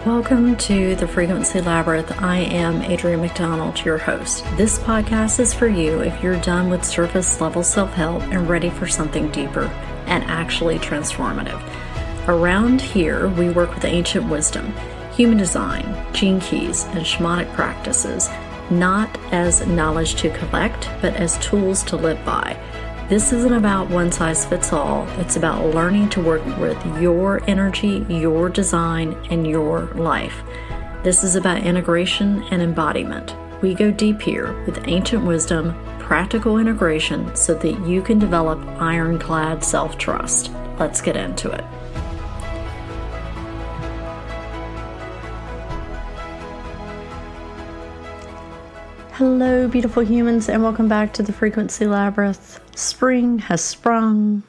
Welcome to the Frequency Labyrinth. I am Adrienne McDonald, your host. This podcast is for you if you're done with surface level self-help and ready for something deeper and actually transformative. Around here, we work with ancient wisdom, human design, gene keys, and shamanic practices, not as knowledge to collect, but as tools to live by. This isn't about one size fits all. It's about learning to work with your energy, your design, and your life. This is about integration and embodiment. We go deep here with ancient wisdom, practical integration, so that you can develop ironclad self-trust. Let's get into it. Hello, beautiful humans, and welcome back to the Frequency Labyrinth. Spring has sprung.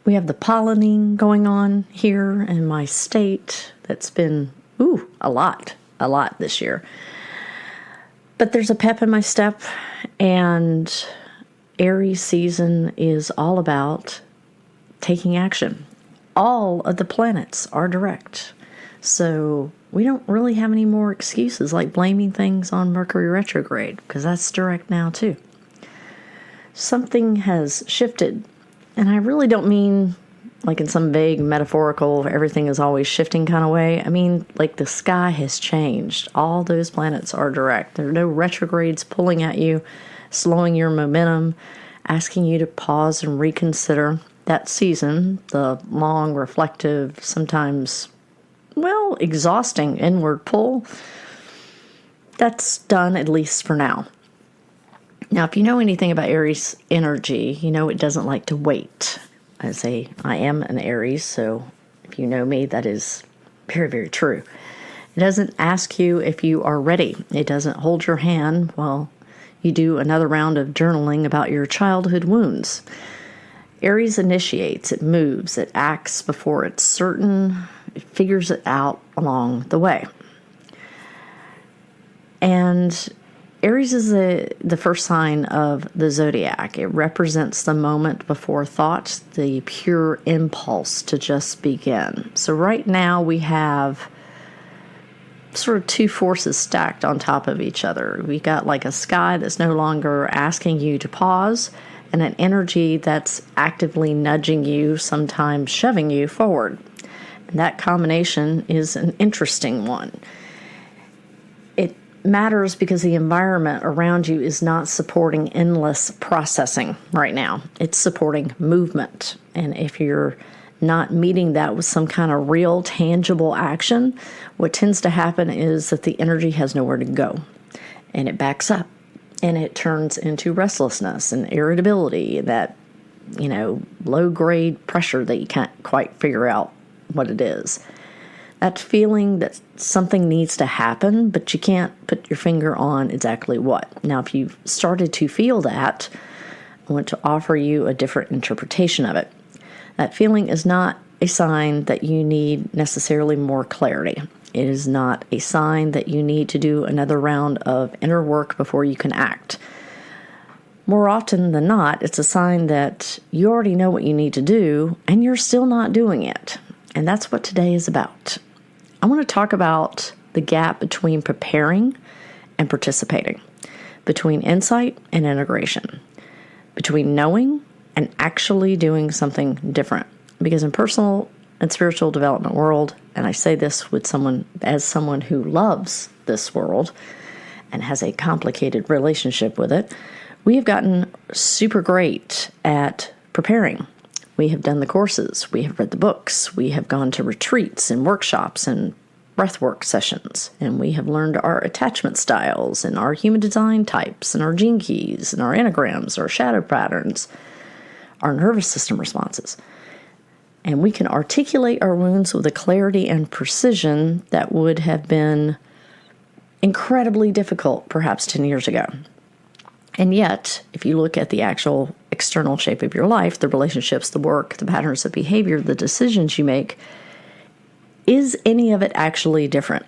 We have the pollinating going on here in my state. That's been, a lot this year. But there's a pep in my step, and Aries season is all about taking action. All of the planets are direct. So we don't really have any more excuses like blaming things on Mercury retrograde, because that's direct now too. Something has shifted, and I really don't mean like in some vague metaphorical everything is always shifting kind of way. I mean like the sky has changed. All those planets are direct. There are no retrogrades pulling at you, slowing your momentum, asking you to pause and reconsider that season, the long, reflective, sometimes exhausting inward pull. That's done, at least for now. Now, if you know anything about Aries energy, you know it doesn't like to wait. I am an Aries, so if you know me, that is very, very true. It doesn't ask you if you are ready. It doesn't hold your hand while you do another round of journaling about your childhood wounds. Aries initiates, it moves, it acts before it's certain, it figures it out along the way. And Aries is the first sign of the zodiac. It represents the moment before thought, the pure impulse to just begin. So right now we have sort of two forces stacked on top of each other. We got like a sky that's no longer asking you to pause, and an energy that's actively nudging you, sometimes shoving you forward. And that combination is an interesting one. It matters because the environment around you is not supporting endless processing right now. It's supporting movement. And if you're not meeting that with some kind of real, tangible action, what tends to happen is that the energy has nowhere to go. And it backs up. And it turns into restlessness and irritability, that, low-grade pressure that you can't quite figure out what it is. That feeling that something needs to happen, but you can't put your finger on exactly what. Now, if you've started to feel that, I want to offer you a different interpretation of it. That feeling is not a sign that you need necessarily more clarity. It is not a sign that you need to do another round of inner work before you can act. More often than not, it's a sign that you already know what you need to do, and you're still not doing it. And that's what today is about. I want to talk about the gap between preparing and participating, between insight and integration, between knowing and actually doing something different. Because in personal and spiritual development world, and I say this with someone who loves this world and has a complicated relationship with it, we have gotten super great at preparing. We have done the courses, we have read the books, we have gone to retreats and workshops and breathwork sessions, and we have learned our attachment styles and our human design types and our gene keys and our enneagrams, our shadow patterns, our nervous system responses. And we can articulate our wounds with a clarity and precision that would have been incredibly difficult perhaps 10 years ago. And yet, if you look at the actual external shape of your life, the relationships, the work, the patterns of behavior, the decisions you make, is any of it actually different?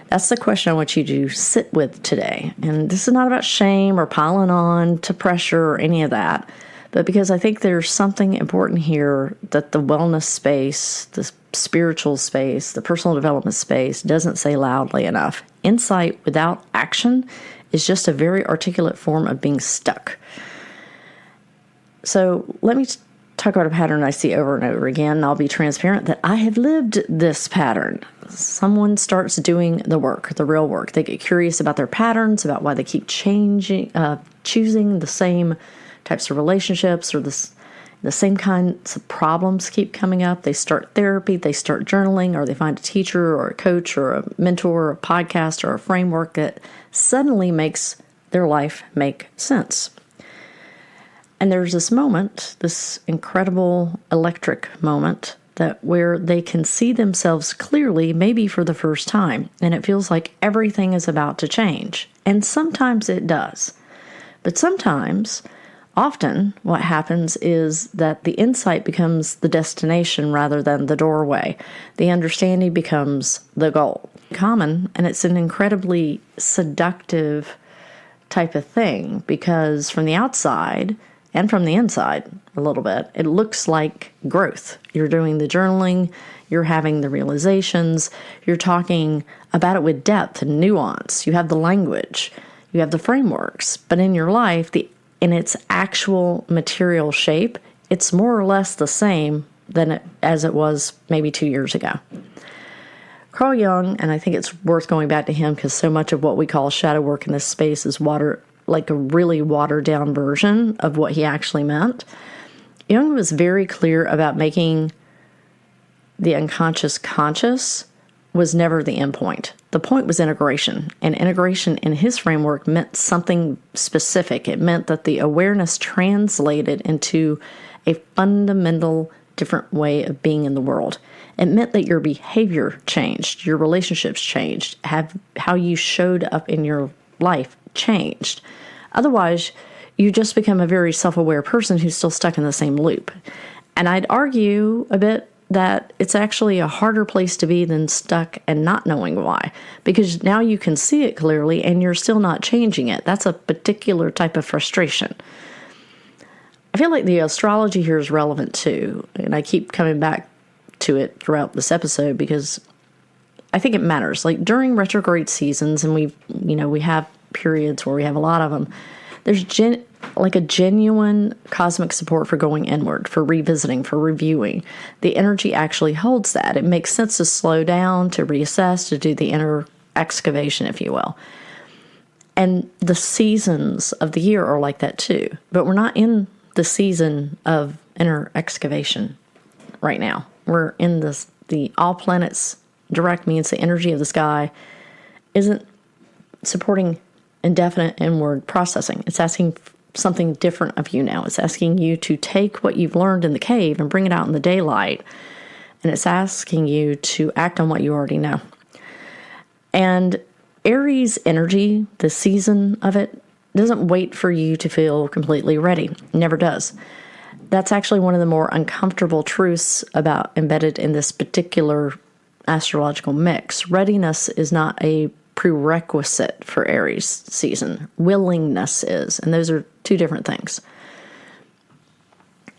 That's the question I want you to sit with today. And this is not about shame or piling on to pressure or any of that. but because I think there's something important here that the wellness space, the spiritual space, the personal development space doesn't say loudly enough. Insight without action is just a very articulate form of being stuck. So let me talk about a pattern I see over and over again, and I'll be transparent that I have lived this pattern. Someone starts doing the work, the real work. They get curious about their patterns, about why they keep choosing the same types of relationships or the same kinds of problems keep coming up. They start therapy, they start journaling, or they find a teacher or a coach or a mentor or a podcast or a framework that suddenly makes their life make sense. And there's this moment, this incredible electric moment, that where they can see themselves clearly, maybe for the first time, and it feels like everything is about to change. And sometimes it does. But sometimes, often, what happens is that the insight becomes the destination rather than the doorway. The understanding becomes the goal. Common, and it's an incredibly seductive type of thing, because from the outside, and from the inside a little bit, it looks like growth. You're doing the journaling, you're having the realizations, you're talking about it with depth and nuance. You have the language, you have the frameworks, but in your life, in its actual material shape, it's more or less the same as it was maybe 2 years ago. Carl Jung, and I think it's worth going back to him because so much of what we call shadow work in this space is like a really watered down version of what he actually meant. Jung was very clear about making the unconscious conscious was never the end point. The point was integration, and integration in his framework meant something specific. It meant that the awareness translated into a fundamental different way of being in the world. It meant that your behavior changed, your relationships changed, how you showed up in your life changed. Otherwise, you just become a very self-aware person who's still stuck in the same loop. And I'd argue a bit that it's actually a harder place to be than stuck and not knowing why, because now you can see it clearly and you're still not changing it. That's a particular type of frustration. I feel like the astrology here is relevant too, and I keep coming back to it throughout this episode because I think it matters. Like during retrograde seasons, and we have periods where we have a lot of them, there's a genuine cosmic support for going inward, for revisiting, for reviewing. The energy actually holds that. It makes sense to slow down, to reassess, to do the inner excavation, if you will. And the seasons of the year are like that too. But we're not in the season of inner excavation right now. We're in the all planets direct means the energy of the sky isn't supporting indefinite inward processing. It's asking something different of you now. It's asking you to take what you've learned in the cave and bring it out in the daylight. And it's asking you to act on what you already know. And Aries energy, the season of it, doesn't wait for you to feel completely ready. It never does. That's actually one of the more uncomfortable truths embedded in this particular astrological mix. Readiness is not a prerequisite for Aries season. Willingness is, and those are two different things.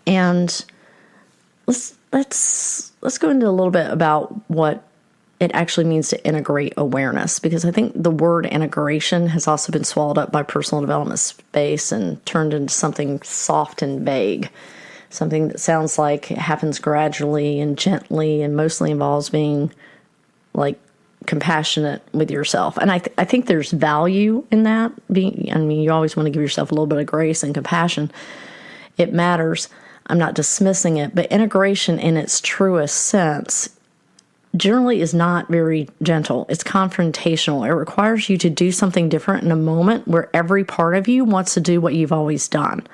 And let's go into a little bit about what it actually means to integrate awareness, because I think the word integration has also been swallowed up by personal development space and turned into something soft and vague, something that sounds like it happens gradually and gently and mostly involves being like compassionate with yourself. And I think there's value in that. You always want to give yourself a little bit of grace and compassion. It matters. I'm not dismissing it, but integration in its truest sense generally is not very gentle. It's confrontational. It requires you to do something different in a moment where every part of you wants to do what you've always done.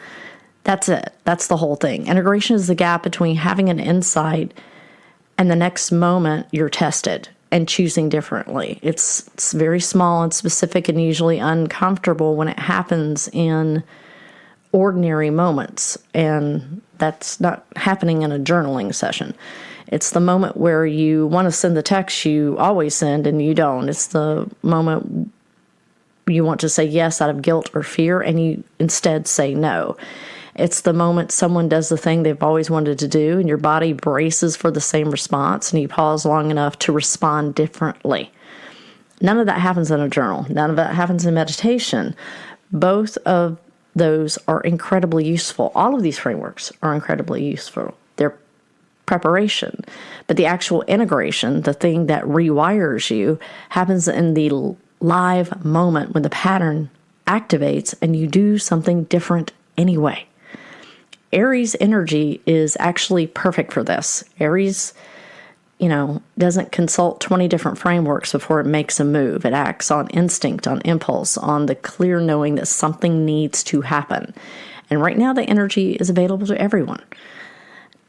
That's it. That's the whole thing. Integration is the gap between having an insight and the next moment you're tested and choosing differently. It's very small and specific and usually uncomfortable when it happens in ordinary moments. And that's not happening in a journaling session. It's the moment where you want to send the text you always send and you don't. It's the moment you want to say yes out of guilt or fear and you instead say no. It's the moment someone does the thing they've always wanted to do and your body braces for the same response and you pause long enough to respond differently. None of that happens in a journal. None of that happens in meditation. Both of those are incredibly useful. All of these frameworks are incredibly useful. They're preparation. But the actual integration, the thing that rewires you, happens in the live moment when the pattern activates and you do something different anyway. Aries energy is actually perfect for this. Aries, doesn't consult 20 different frameworks before it makes a move. It acts on instinct, on impulse, on the clear knowing that something needs to happen. And right now the energy is available to everyone.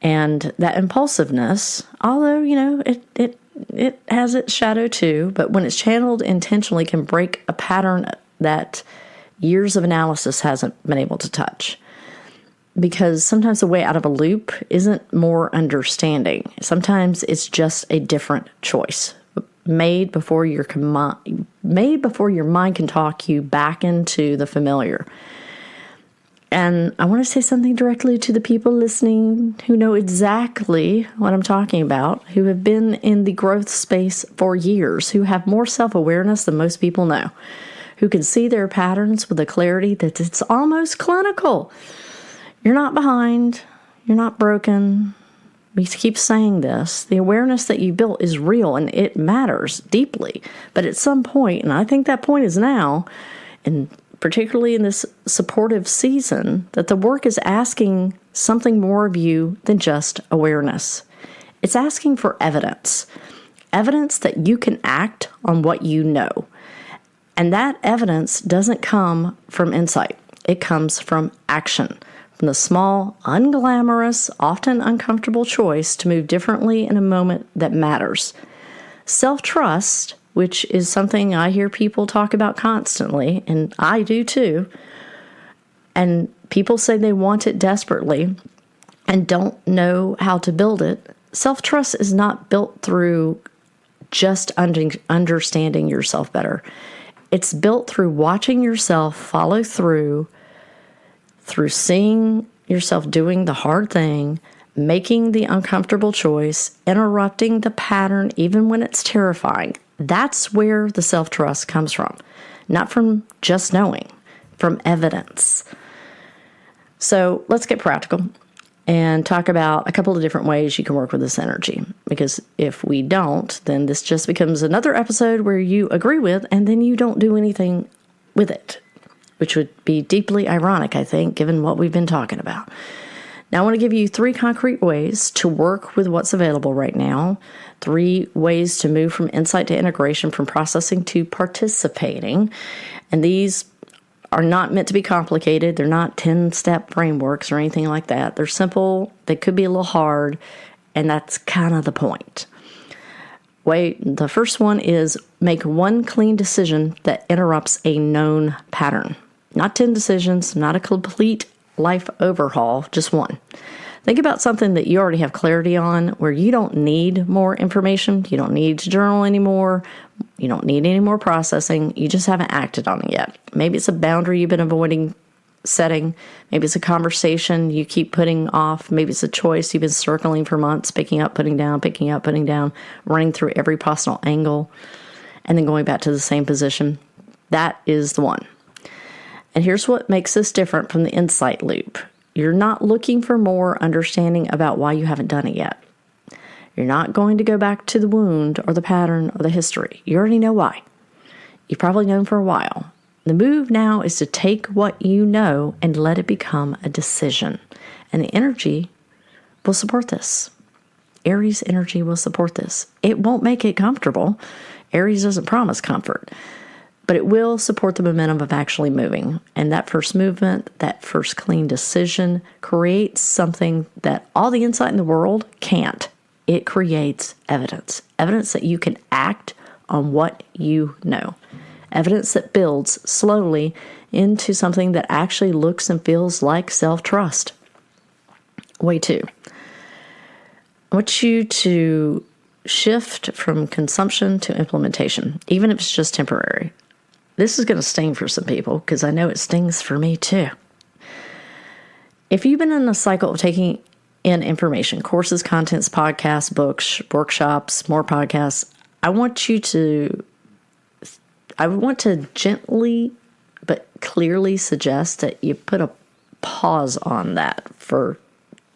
And that impulsiveness, although, it has its shadow too, but when it's channeled intentionally can break a pattern that years of analysis hasn't been able to touch. Because sometimes the way out of a loop isn't more understanding. Sometimes it's just a different choice made before your mind can talk you back into the familiar. And I want to say something directly to the people listening who know exactly what I'm talking about, who have been in the growth space for years, who have more self-awareness than most people know, who can see their patterns with a clarity that it's almost clinical. You're not behind. You're not broken. We keep saying this. The awareness that you built is real and it matters deeply. But at some point, and I think that point is now, and particularly in this supportive season, that the work is asking something more of you than just awareness. It's asking for evidence. Evidence that you can act on what you know. And that evidence doesn't come from insight. It comes from action. From the small, unglamorous, often uncomfortable choice to move differently in a moment that matters. Self-trust, which is something I hear people talk about constantly, and I do too, and people say they want it desperately and don't know how to build it. Self-trust is not built through just understanding yourself better. It's built through watching yourself follow through seeing yourself doing the hard thing, making the uncomfortable choice, interrupting the pattern even when it's terrifying. That's where the self-trust comes from, not from just knowing, from evidence. So let's get practical and talk about a couple of different ways you can work with this energy. Because if we don't, then this just becomes another episode where you agree with and then you don't do anything with it, which would be deeply ironic, I think, given what we've been talking about. Now, I want to give you 3 concrete ways to work with what's available right now, 3 ways to move from insight to integration, from processing to participating. And these are not meant to be complicated. They're not 10-step frameworks or anything like that. They're simple. They could be a little hard, and that's kind of the point. The first one is make one clean decision that interrupts a known pattern. Not 10 decisions, not a complete life overhaul, just one. Think about something that you already have clarity on, where you don't need more information, you don't need to journal anymore, you don't need any more processing, you just haven't acted on it yet. Maybe it's a boundary you've been avoiding setting, maybe it's a conversation you keep putting off, maybe it's a choice you've been circling for months, picking up, putting down, running through every possible angle, and then going back to the same position. That is the one. And here's what makes this different from the insight loop. You're not looking for more understanding about why you haven't done it yet. You're not going to go back to the wound or the pattern or the history. You already know why. You've probably known for a while. The move now is to take what you know and let it become a decision. And the energy will support this. Aries energy will support this. It won't make it comfortable. Aries doesn't promise comfort. But it will support the momentum of actually moving. And that first movement, that first clean decision, creates something that all the insight in the world can't. It creates evidence. Evidence that you can act on what you know. Evidence that builds slowly into something that actually looks and feels like self-trust. Way 2. I want you to shift from consumption to implementation, even if it's just temporary. This is going to sting for some people because I know it stings for me too. If you've been in a cycle of taking in information, courses, contents, podcasts, books, workshops, more podcasts, I want to gently but clearly suggest that you put a pause on that for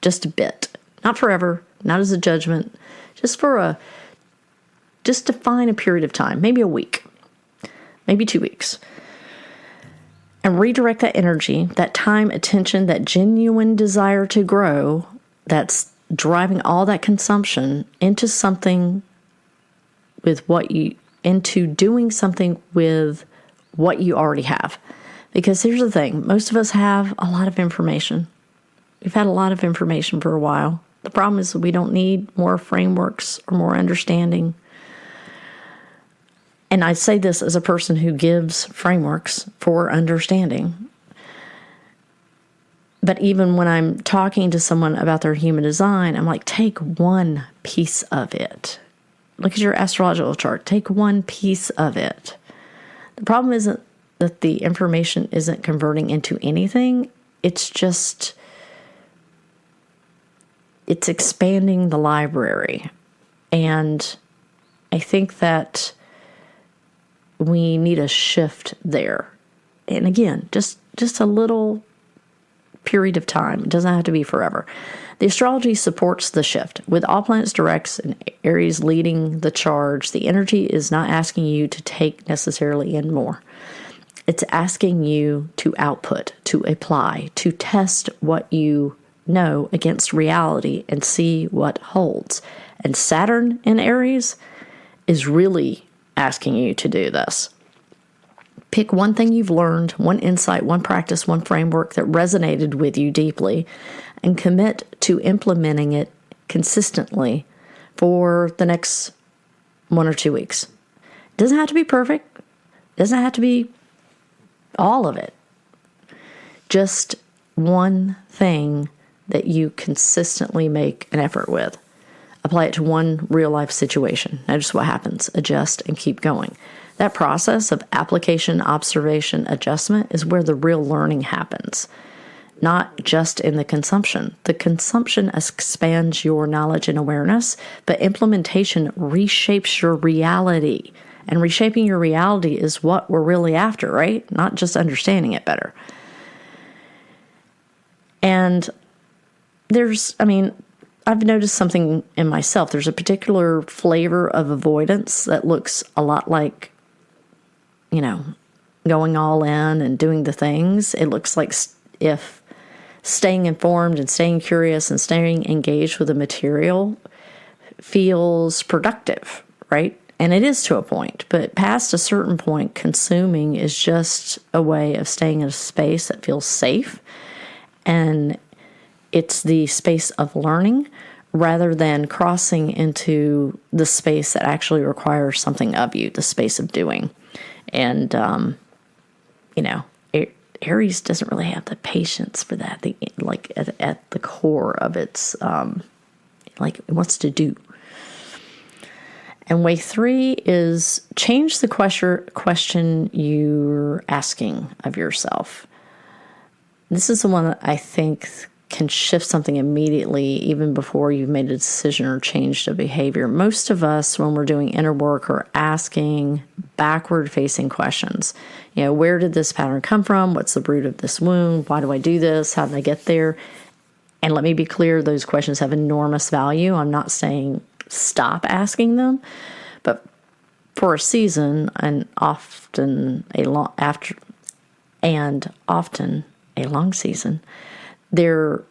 just a bit. Not forever, not as a judgment, just define a period of time, maybe a week, maybe 2 weeks. And redirect that energy, that time, attention, that genuine desire to grow that's driving all that consumption into doing something with what you already have. Because here's the thing, most of us have a lot of information. We've had a lot of information for a while. The problem is that we don't need more frameworks or more understanding. And I say this as a person who gives frameworks for understanding. But even when I'm talking to someone about their human design, I'm like, take one piece of it. Look at your astrological chart. Take one piece of it. The problem isn't that the information isn't converting into anything. It's expanding the library. And I think that we need a shift there. And again, just a little period of time. It doesn't have to be forever. The astrology supports the shift. With all planets directs and Aries leading the charge, the energy is not asking you to take necessarily in more. It's asking you to output, to apply, to test what you know against reality and see what holds. And Saturn in Aries is really asking you to do this. Pick one thing you've learned, one insight, one practice, one framework that resonated with you deeply, and commit to implementing it consistently for the next 1 or 2 weeks. It doesn't have to be perfect. It doesn't have to be all of it. Just one thing that you consistently make an effort with. Apply it to one real life situation. Notice what happens. Adjust and keep going. That process of application, observation, adjustment is where the real learning happens. Not just in the consumption. The consumption expands your knowledge and awareness, but implementation reshapes your reality. And reshaping your reality is what we're really after, right? Not just understanding it better. And I've noticed something in myself. There's a particular flavor of avoidance that looks a lot like, going all in and doing the things. It looks like if staying informed and staying curious and staying engaged with the material feels productive, right? And it is to a point, but past a certain point, consuming is just a way of staying in a space that feels safe. And it's the space of learning rather than crossing into the space that actually requires something of you, the space of doing. And, Aries doesn't really have the patience for that. At the core of its, it wants to do. And way 3 is change the question you're asking of yourself. This is the one that I think can shift something immediately, even before you've made a decision or changed a behavior. Most of us, when we're doing inner work, are asking backward-facing questions. Where did this pattern come from? What's the root of this wound? Why do I do this? How did I get there? And let me be clear, those questions have enormous value. I'm not saying stop asking them, but for a season and often a long season, they're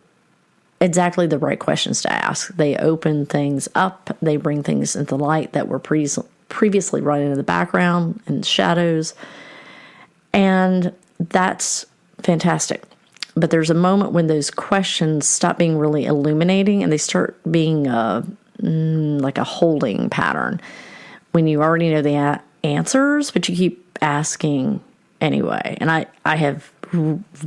exactly the right questions to ask. They open things up. They bring things into light that were previously right into the background and shadows. And that's fantastic. But there's a moment when those questions stop being really illuminating and they start being like a holding pattern. When you already know the answers, but you keep asking anyway. And I have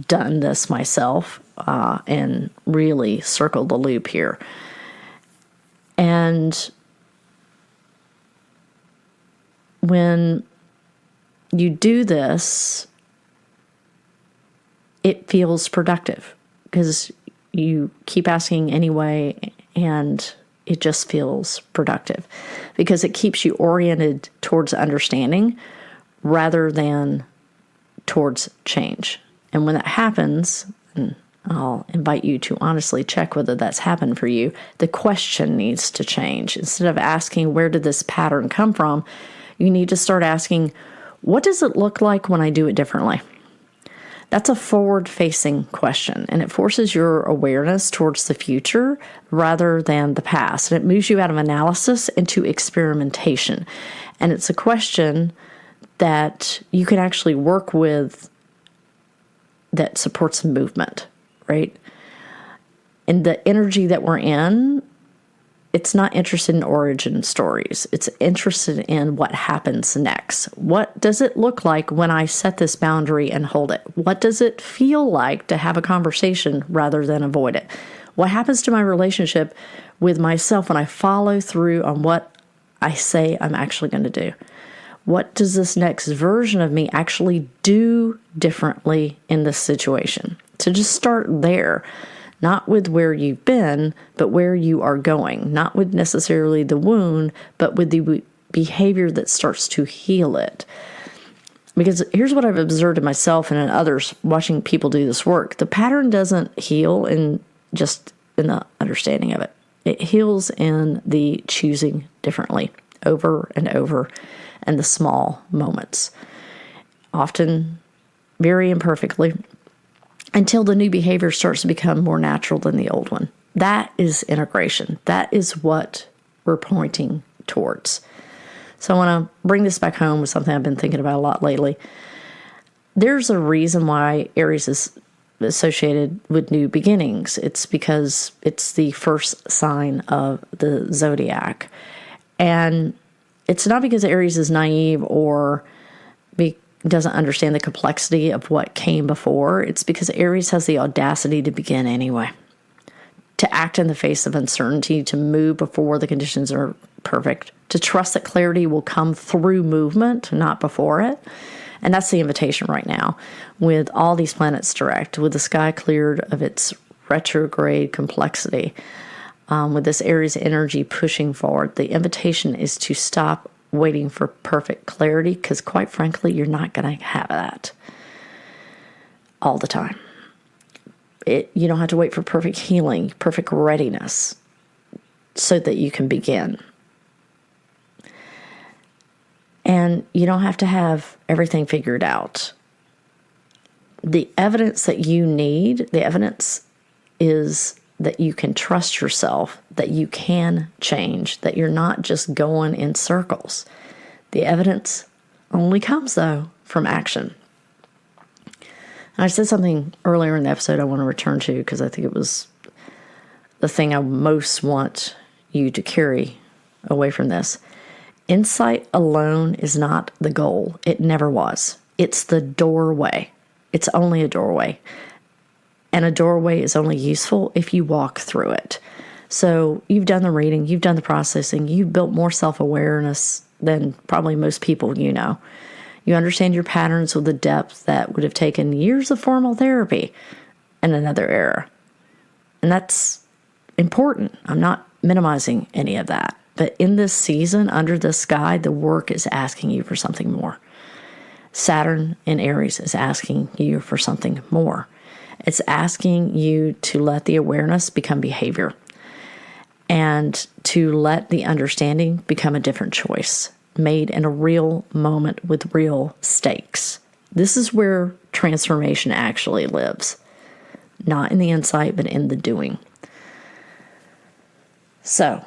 done this myself and really circled the loop here. And when you do this, it feels productive because you keep asking anyway, and it just feels productive because it keeps you oriented towards understanding rather than towards change. And when that happens, and I'll invite you to honestly check whether that's happened for you, the question needs to change. Instead of asking, where did this pattern come from? You need to start asking, what does it look like when I do it differently? That's a forward-facing question, and it forces your awareness towards the future rather than the past. And it moves you out of analysis into experimentation. And it's a question that you can actually work with that supports movement, right? And the energy that we're in, it's not interested in origin stories. It's interested in what happens next. What does it look like when I set this boundary and hold it? What does it feel like to have a conversation rather than avoid it? What happens to my relationship with myself when I follow through on what I say I'm actually going to do? What does this next version of me actually do differently in this situation? So just start there. Not with where you've been, but where you are going. Not with necessarily the wound, but with the behavior that starts to heal it. Because here's what I've observed in myself and in others watching people do this work. The pattern doesn't heal in just in the understanding of it. It heals in the choosing differently over and over and the small moments. Often very imperfectly, until the new behavior starts to become more natural than the old one. That is integration. That is what we're pointing towards. So I want to bring this back home with something I've been thinking about a lot lately. There's a reason why Aries is associated with new beginnings. It's because it's the first sign of the zodiac. And it's not because Aries is naive or doesn't understand the complexity of what came before. It's because Aries has the audacity to begin anyway, to act in the face of uncertainty, to move before the conditions are perfect, to trust that clarity will come through movement, not before it. And that's the invitation right now with all these planets direct, with the sky cleared of its retrograde complexity, with this Aries energy pushing forward. The invitation is to stop waiting for perfect clarity, because quite frankly, you're not going to have that all the time. You don't have to wait for perfect healing, perfect readiness, so that you can begin. And you don't have to have everything figured out. The evidence that you need, the evidence is that you can trust yourself, that you can change, that you're not just going in circles. The evidence only comes, though, from action. And I said something earlier in the episode I want to return to because I think it was the thing I most want you to carry away from this. Insight alone is not the goal. It never was. It's the doorway. It's only a doorway. And a doorway is only useful if you walk through it. So you've done the reading, you've done the processing, you've built more self-awareness than probably most people you know. You understand your patterns with a depth that would have taken years of formal therapy in another era. And that's important. I'm not minimizing any of that. But in this season, under the sky, the work is asking you for something more. Saturn in Aries is asking you for something more. It's asking you to let the awareness become behavior and to let the understanding become a different choice made in a real moment with real stakes. This is where transformation actually lives, not in the insight, but in the doing. So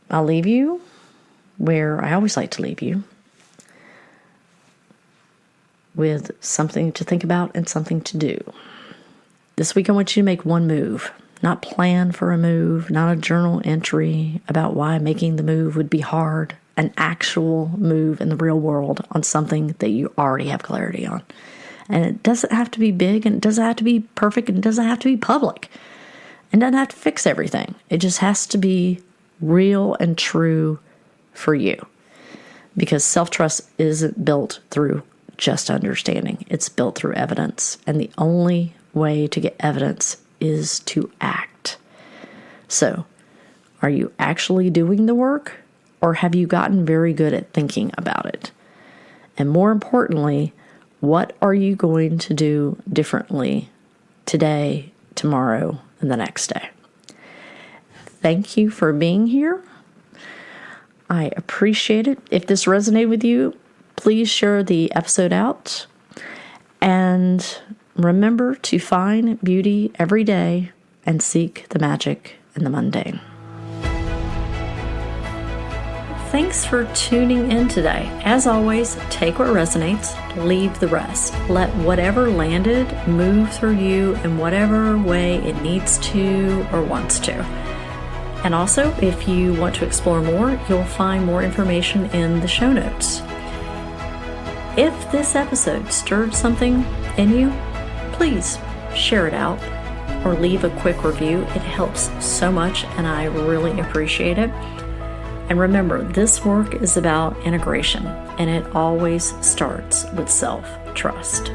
I'll leave you where I always like to leave you, with something to think about and something to do. This week I want you to make one move, not plan for a move, not a journal entry about why making the move would be hard, an actual move in the real world on something that you already have clarity on. And it doesn't have to be big, and it doesn't have to be perfect, and it doesn't have to be public. It doesn't have to fix everything. It just has to be real and true for you. Because self-trust isn't built through just understanding. It's built through evidence. And the only way to get evidence is to act. So, are you actually doing the work, or have you gotten very good at thinking about it? And more importantly, what are you going to do differently today, tomorrow, and the next day? Thank you for being here. I appreciate it. If this resonated with you, please share the episode out. And remember to find beauty every day and seek the magic in the mundane. Thanks for tuning in today. As always, take what resonates, leave the rest. Let whatever landed move through you in whatever way it needs to or wants to. And also, if you want to explore more, you'll find more information in the show notes. If this episode stirred something in you, please share it out or leave a quick review. It helps so much, and I really appreciate it. And remember, this work is about integration, and it always starts with self-trust.